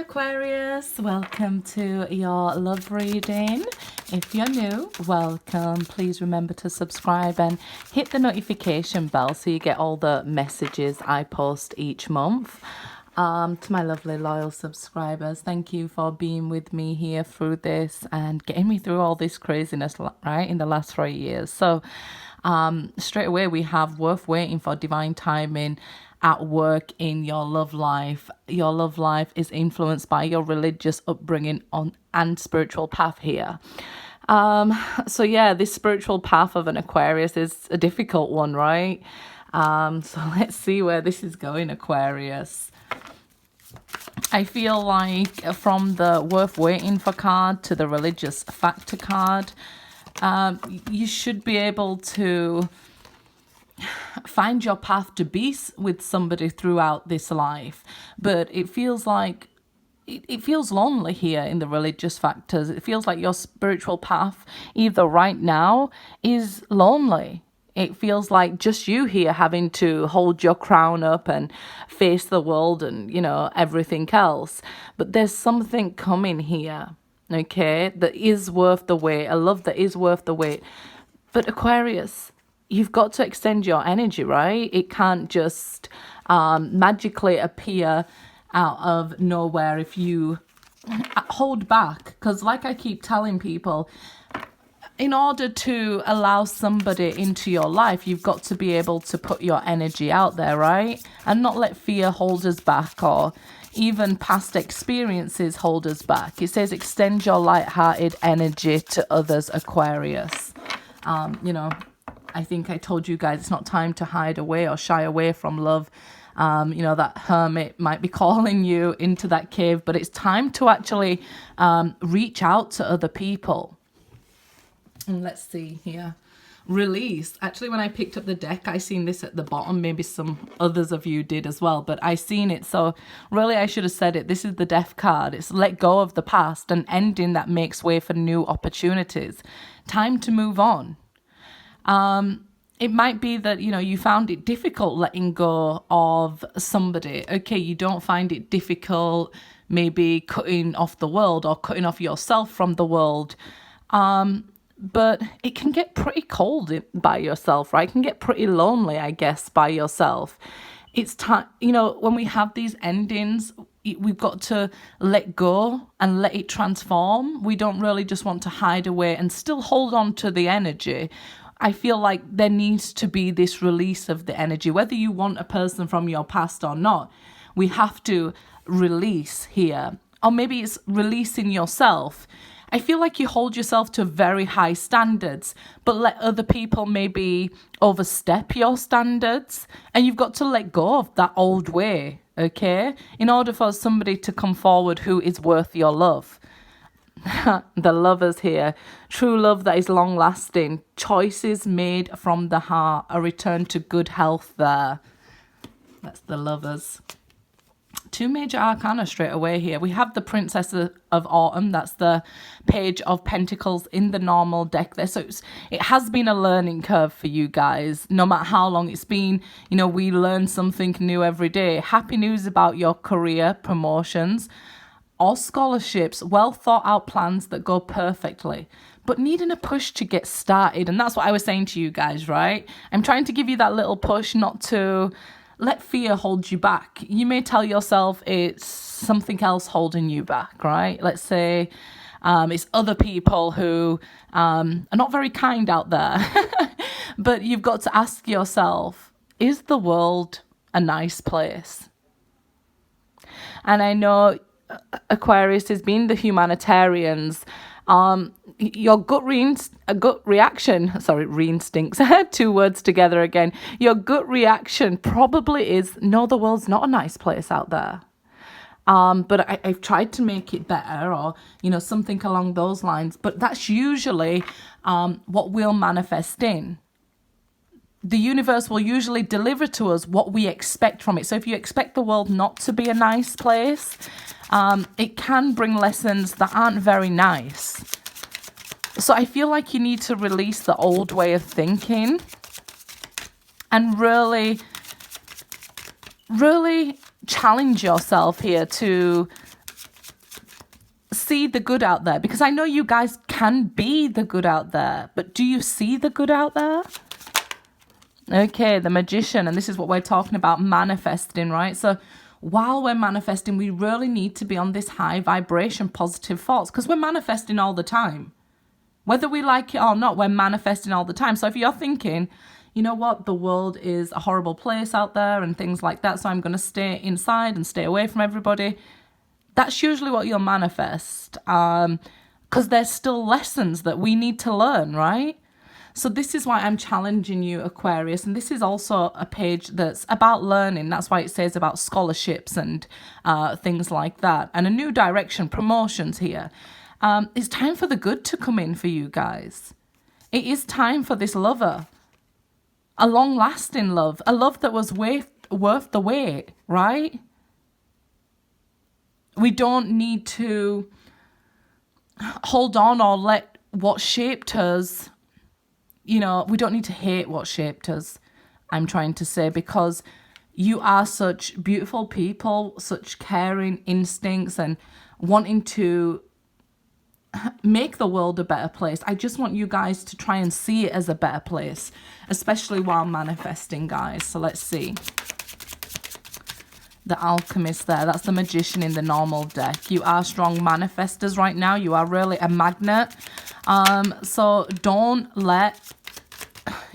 Aquarius, welcome to your love reading. If you're new, welcome. Please remember to subscribe and hit the notification bell so you get all the messages I post each month. To my lovely loyal subscribers, thank you for being with me here through this and getting me through all this craziness, right, in the last 3 years. So straight away we have worth waiting for divine timing at work in your love life. Your love life is influenced by your religious upbringing and spiritual path here. So yeah, this spiritual path of an Aquarius is a difficult one, right? So let's see where this is going, Aquarius. I feel like from the worth waiting for card to the religious factor card, you should be able to find your path to be with somebody throughout this life, but it feels like it feels lonely here in the religious factors. It feels like your spiritual path, either right now, is lonely. It feels like just you here having to hold your crown up and face the world and, you know, everything else. But there's something coming here, okay, that is worth the wait, a love that is worth the wait. But Aquarius, you've got to extend your energy, right? It can't just magically appear out of nowhere if you hold back. Because like I keep telling people, in order to allow somebody into your life, you've got to be able to put your energy out there, right? And not let fear hold us back, or even past experiences hold us back. It says extend your light-hearted energy to others, Aquarius. You know, I think I told you guys it's not time to hide away or shy away from love. You know, that hermit might be calling you into that cave, but it's time to actually reach out to other people. And let's see here. Release. Actually, when I picked up the deck, I seen this at the bottom. Maybe some others of you did as well, but I seen it. So really, I should have said it. This is the Death card. It's let go of the past, an ending that makes way for new opportunities. Time to move on. It might be that, you know, you found it difficult letting go of somebody. Okay, you don't find it difficult maybe cutting off the world or cutting off yourself from the world. But it can get pretty cold by yourself, right? It can get pretty lonely, I guess, by yourself. It's time, you know, when we have these endings, we've got to let go and let it transform. We don't really just want to hide away and still hold on to the energy. I feel like there needs to be this release of the energy, whether you want a person from your past or not. We have to release here, or maybe it's releasing yourself. I feel like you hold yourself to very high standards, but let other people maybe overstep your standards, and you've got to let go of that old way, okay, in order for somebody to come forward who is worth your love. The Lovers here. True love that is long lasting. Choices made from the heart. A return to good health there. That's the Lovers. Two major arcana straight away here. We have the Princess of Autumn. That's the Page of Pentacles in the normal deck there. So it has been a learning curve for you guys. No matter how long it's been, you know, we learn something new every day. Happy news about your career, promotions, or scholarships, well thought out plans that go perfectly, but needing a push to get started. And that's what I was saying to you guys, right? I'm trying to give you that little push, not to let fear hold you back. You may tell yourself it's something else holding you back, right? Let's say it's other people who are not very kind out there. But you've got to ask yourself, is the world a nice place? And I know Aquarius has been the humanitarians. Your gut reaction, two words together again. Your gut reaction probably is, no, the world's not a nice place out there. But I've tried to make it better, or, you know, something along those lines. But that's usually what we'll manifest in. The universe will usually deliver to us what we expect from it. So if you expect the world not to be a nice place, it can bring lessons that aren't very nice. So I feel like you need to release the old way of thinking and really challenge yourself here to see the good out there? Because I know you guys can be the good out there, but do you see the good out there? Okay, the Magician, and this is what we're talking about, manifesting, right? So while we're manifesting, we really need to be on this high vibration, positive thoughts, because we're manifesting all the time. Whether we like it or not, we're manifesting all the time. So if you're thinking, you know what, the world is a horrible place out there and things like that, so I'm going to stay inside and stay away from everybody, that's usually what you'll manifest, because there's still lessons that we need to learn, right? So this is why I'm challenging you, Aquarius, and this is also a page that's about learning. That's why it says about scholarships and things like that, and a new direction, promotions here. It's time for the good to come in for you guys. It is time for this lover, a long-lasting love, a love that was worth the wait, right? We don't need to hold on or let what shaped us, you know, we don't need to hate what shaped us, I'm trying to say, because you are such beautiful people, such caring instincts and wanting to make the world a better place. I just want you guys to try and see it as a better place, especially while manifesting, guys. So let's see. The Alchemist there, that's the Magician in the normal deck. You are strong manifestors right now. You are really a magnet. So don't let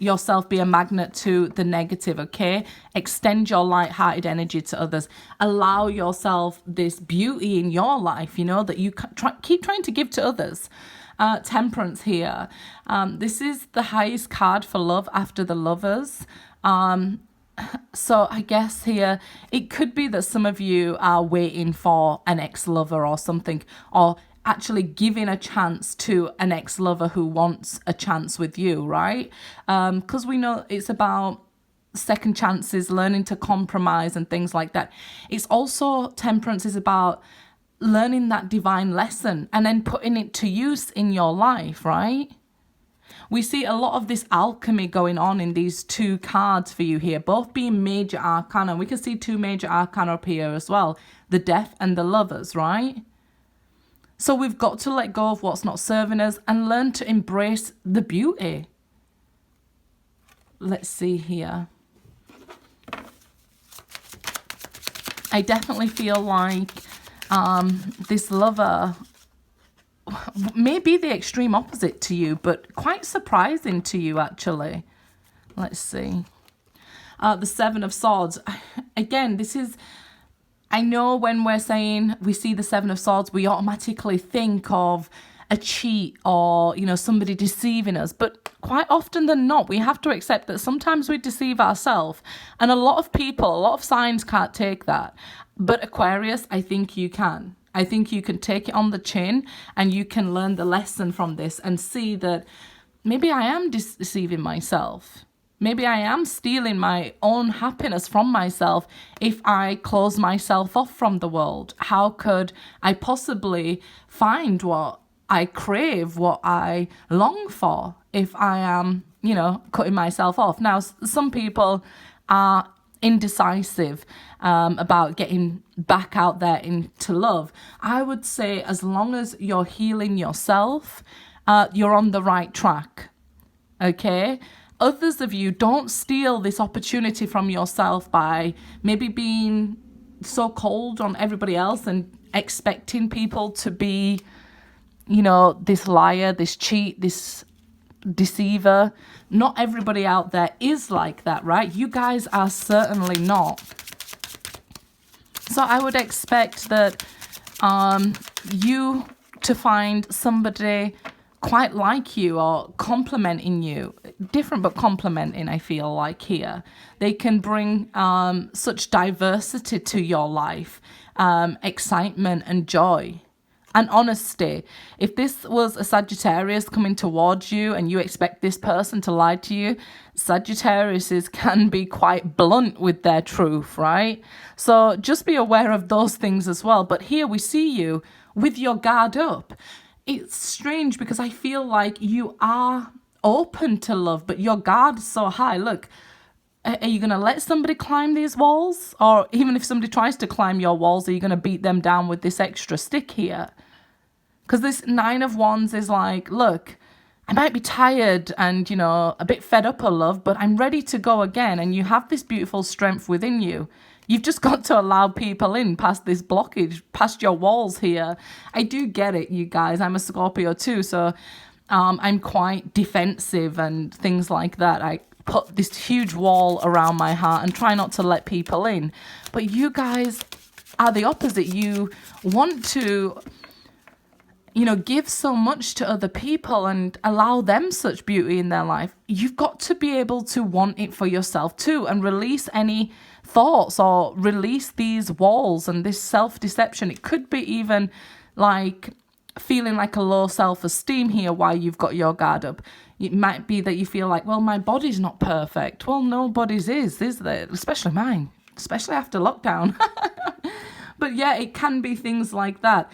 yourself be a magnet to the negative, okay? Extend your light-hearted energy to others. Allow yourself this beauty in your life, you know, that you keep trying to give to others. Temperance here. This is the highest card for love after the Lovers. So I guess here, it could be that some of you are waiting for an ex-lover or something, or actually giving a chance to an ex-lover who wants a chance with you, right? Because we know it's about second chances, learning to compromise and things like that. It's also, temperance is about learning that divine lesson and then putting it to use in your life, right? We see a lot of this alchemy going on in these two cards for you here, both being major arcana. We can see two major arcana up here as well, the Death and the Lovers, right? So we've got to let go of what's not serving us and learn to embrace the beauty. Let's see here. I definitely feel like this lover may be the extreme opposite to you, but quite surprising to you, actually. Let's see. The Seven of Swords. Again, this is... I know when we're saying we see the Seven of Swords, we automatically think of a cheat or, you know, somebody deceiving us. But quite often than not, we have to accept that sometimes we deceive ourselves. And a lot of people, a lot of signs can't take that. But Aquarius, I think you can. I think you can take it on the chin and you can learn the lesson from this and see that maybe I am deceiving myself. Maybe I am stealing my own happiness from myself if I close myself off from the world. How could I possibly find what I crave, what I long for, if I am, you know, cutting myself off? Now, some people are indecisive about getting back out there into love. I would say as long as you're healing yourself, you're on the right track, okay? Others of you, don't steal this opportunity from yourself by maybe being so cold on everybody else and expecting people to be, you know, this liar, this cheat, this deceiver. Not everybody out there is like that, right? You guys are certainly not. So I would expect that you to find somebody quite like you or complimenting you. Different but complimenting, I feel like here. They can bring such diversity to your life, excitement and joy. And honesty. If this was a Sagittarius coming towards you and you expect this person to lie to you, Sagittariuses can be quite blunt with their truth, right? So just be aware of those things as well. But here we see you with your guard up. It's strange because I feel like you are open to love, but your guard is so high. Look, are you going to let somebody climb these walls? Or even if somebody tries to climb your walls, are you going to beat them down with this extra stick here? Because this Nine of Wands is like, look, I might be tired and, you know, a bit fed up of love, but I'm ready to go again. And you have this beautiful strength within you. You've just got to allow people in past this blockage, past your walls here. I do get it, you guys. I'm a Scorpio too, so I'm quite defensive and things like that. I put this huge wall around my heart and try not to let people in. But you guys are the opposite. You want to, you know, give so much to other people and allow them such beauty in their life. You've got to be able to want it for yourself too, and release any thoughts or release these walls and this self-deception. It could be even like feeling like a low self-esteem here while you've got your guard up. It might be that you feel like, well, my body's not perfect. Well, nobody's is there? Especially mine, especially after lockdown. But yeah, it can be things like that.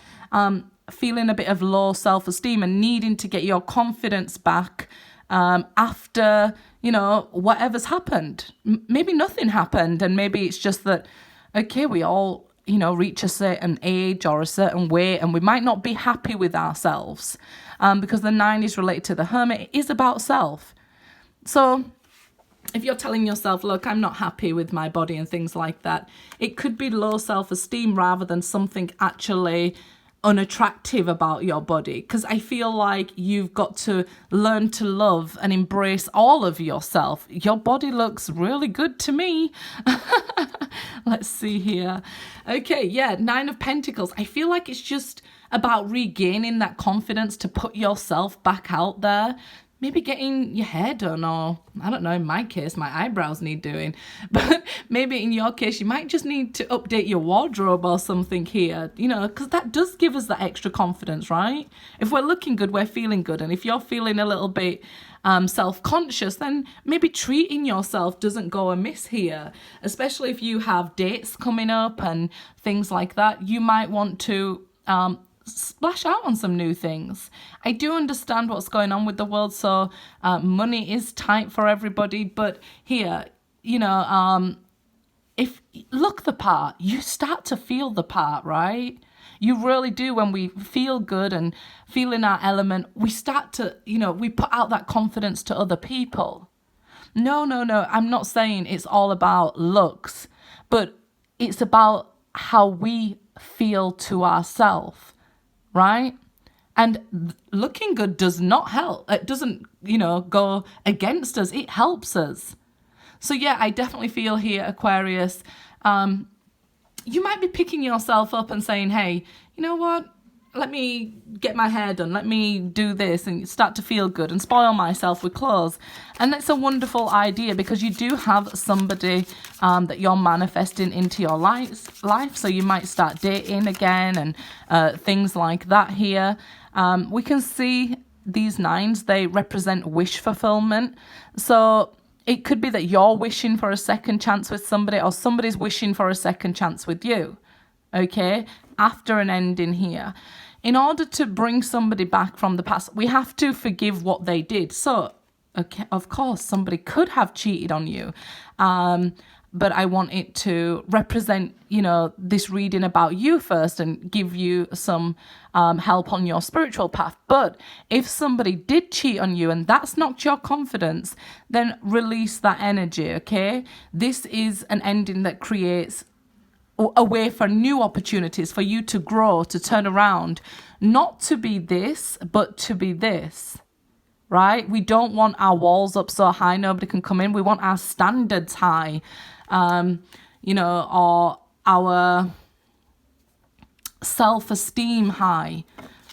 Feeling a bit of low self-esteem and needing to get your confidence back after, you know, whatever's happened. Maybe nothing happened, and maybe it's just that, okay, we all, you know, reach a certain age or a certain weight, and we might not be happy with ourselves because the 9 is related to the Hermit. It is about self. So if you're telling yourself, look, I'm not happy with my body and things like that, it could be low self-esteem rather than something actually unattractive about your body. Because I feel like you've got to learn to love and embrace all of yourself. Your body looks really good to me. Let's see here. Okay, yeah, 9 of Pentacles. I feel like it's just about regaining that confidence to put yourself back out there. Maybe getting your hair done, or I don't know, in my case, my eyebrows need doing. But maybe in your case, you might just need to update your wardrobe or something here, you know, because that does give us that extra confidence, right? If we're looking good, we're feeling good. And if you're feeling a little bit self-conscious, then maybe treating yourself doesn't go amiss here, especially if you have dates coming up and things like that. You might want to splash out on some new things. I do understand what's going on with the world, so money is tight for everybody, but here, you know, if look the part, you start to feel the part, right? You really do. When we feel good and feel in our element, we start to, you know, we put out that confidence to other people. No, I'm not saying it's all about looks, but it's about how we feel to ourselves. Right? And looking good does not help. It doesn't, you know, go against us. It helps us. So yeah, I definitely feel here, Aquarius, you might be picking yourself up and saying, hey, you know what? Let me get my hair done. Let me do this and start to feel good and spoil myself with clothes. And that's a wonderful idea, because you do have somebody that you're manifesting into your life. So you might start dating again and things like that here. We can see these 9s, they represent wish fulfillment. So it could be that you're wishing for a second chance with somebody, or somebody's wishing for a second chance with you. Okay? After an ending here. In order to bring somebody back from the past, we have to forgive what they did. So, okay, of course, somebody could have cheated on you. But I want it to represent, you know, this reading about you first and give you some help on your spiritual path. But if somebody did cheat on you and that's knocked your confidence, then release that energy, okay? This is an ending that creates a way for new opportunities, for you to grow, to turn around, not to be this, but to be this, right? We don't want our walls up so high nobody can come in. We want our standards high, you know, or our self-esteem high.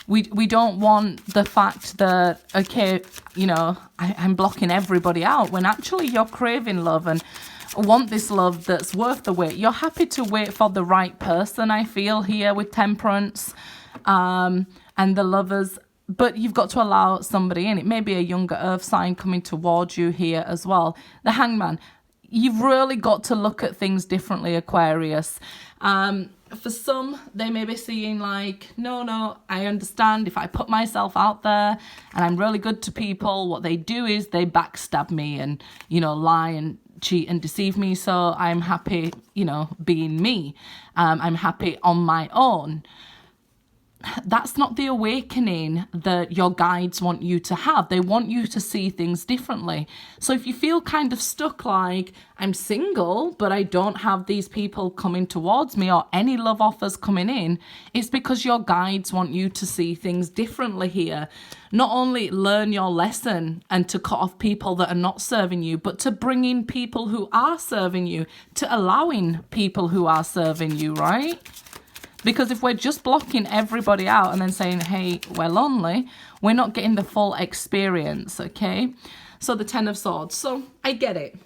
We don't want the fact that, okay, you know, I'm blocking everybody out, when actually you're craving love and want this love that's worth the wait. You're happy to wait for the right person, I feel, here with Temperance and the Lovers. But you've got to allow somebody in. It may be a younger earth sign coming towards you here as well. The Hangman. You've really got to look at things differently, Aquarius. For some, they may be seeing like, no, I understand if I put myself out there and I'm really good to people, what they do is they backstab me and, you know, lie and cheat and deceive me. So I'm happy, you know, being me. I'm happy on my own. that's not the awakening that your guides want you to have. They want you to see things differently. So if you feel kind of stuck, like, I'm single, but I don't have these people coming towards me or any love offers coming in, it's because your guides want you to see things differently here. Not only learn your lesson and to cut off people that are not serving you, but to bring in people who are serving you, to allowing people who are serving you, right? Because if we're just blocking everybody out and then saying, hey, we're lonely, we're not getting the full experience, okay? So the Ten of Swords. So I get it.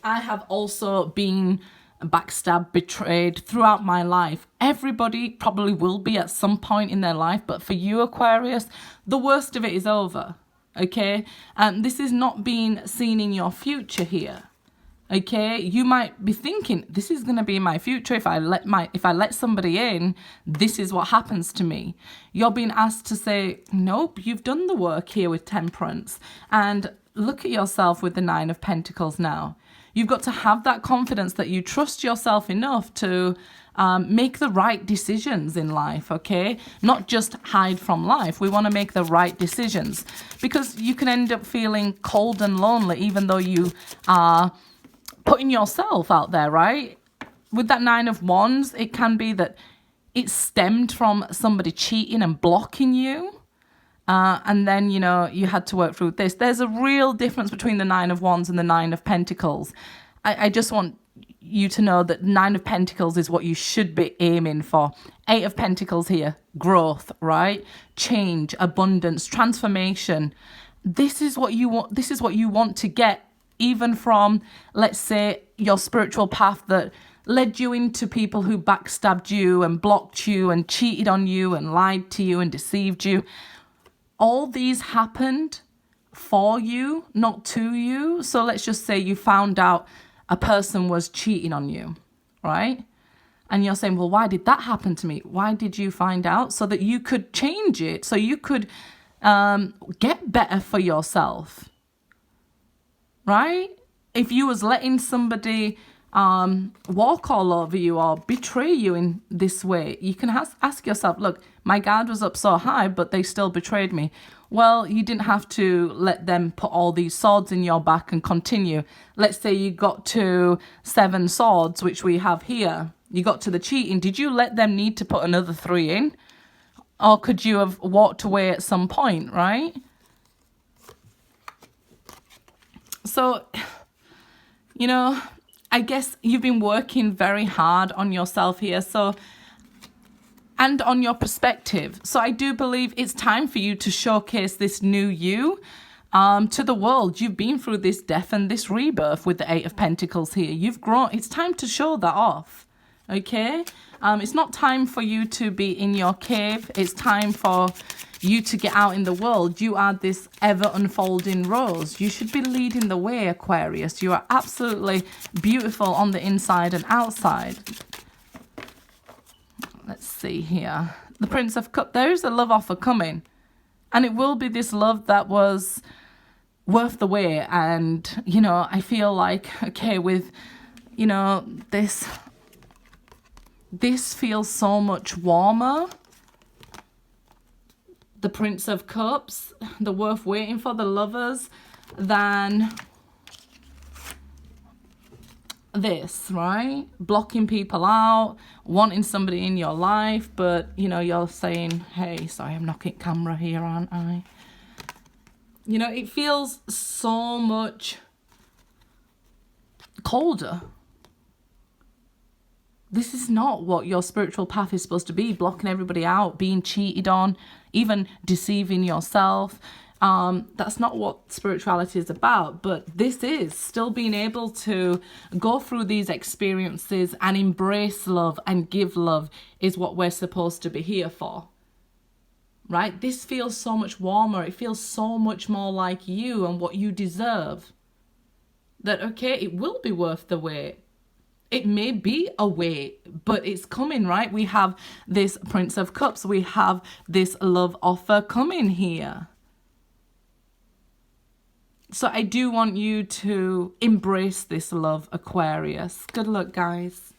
I have also been backstabbed, betrayed throughout my life. Everybody probably will be at some point in their life. But for you, Aquarius, the worst of it is over, okay? And this is not being seen in your future here. Okay, you might be thinking, this is going to be my future. If I let somebody in, this is what happens to me. You're being asked to say, nope, you've done the work here with Temperance. And look at yourself with the Nine of Pentacles now. You've got to have that confidence that you trust yourself enough to make the right decisions in life, okay? Not just hide from life. We want to make the right decisions, because you can end up feeling cold and lonely even though you are putting yourself out there, right? With that Nine of Wands, it can be that it stemmed from somebody cheating and blocking you. And then, you know, you had to work through this. There's a real difference between the Nine of Wands and the Nine of Pentacles. I just want you to know that Nine of Pentacles is what you should be aiming for. Eight of Pentacles here, growth, right? Change, abundance, transformation. This is what you want. This is what you want to get, even from, let's say, your spiritual path that led you into people who backstabbed you and blocked you and cheated on you and lied to you and deceived you. All these happened for you, not to you. So let's just say you found out a person was cheating on you, right? And you're saying, well, why did that happen to me? Why did you find out? So that you could change it, so you could get better for yourself. Right? If you was letting somebody walk all over you or betray you in this way, you can ask yourself, look, my guard was up so high, but they still betrayed me. Well, you didn't have to let them put all these swords in your back and continue. Let's say you got to 7 swords, which we have here. You got to the cheating. Did you let them need to put another 3 in? Or could you have walked away at some point, right? So, you know, I guess you've been working very hard on yourself here. So, and on your perspective. So I do believe it's time for you to showcase this new you to the world. You've been through this death and this rebirth with the Eight of Pentacles here. You've grown. It's time to show that off. Okay? It's not time for you to be in your cave. It's time for you to get out in the world. You are this ever unfolding rose. You should be leading the way, Aquarius. You are absolutely beautiful on the inside and outside. Let's see here. The Prince of Cups. There is a love offer coming. And it will be this love that was worth the wait. And, you know, I feel like, okay, with, you know, this feels so much warmer. The Prince of Cups, the worth waiting for, the lovers, than this, right? Blocking people out, wanting somebody in your life, but, you know, you're saying, hey, sorry, I'm knocking camera here, aren't I? You know, it feels so much colder. This is not what your spiritual path is supposed to be, blocking everybody out, being cheated on, even deceiving yourself. That's not what spirituality is about, but this is still being able to go through these experiences and embrace love and give love is what we're supposed to be here for, right? This feels so much warmer. It feels so much more like you and what you deserve. That, okay, it will be worth the wait. It may be a wait, but it's coming, right? We have this Prince of Cups. We have this love offer coming here. So I do want you to embrace this love, Aquarius. Good luck, guys.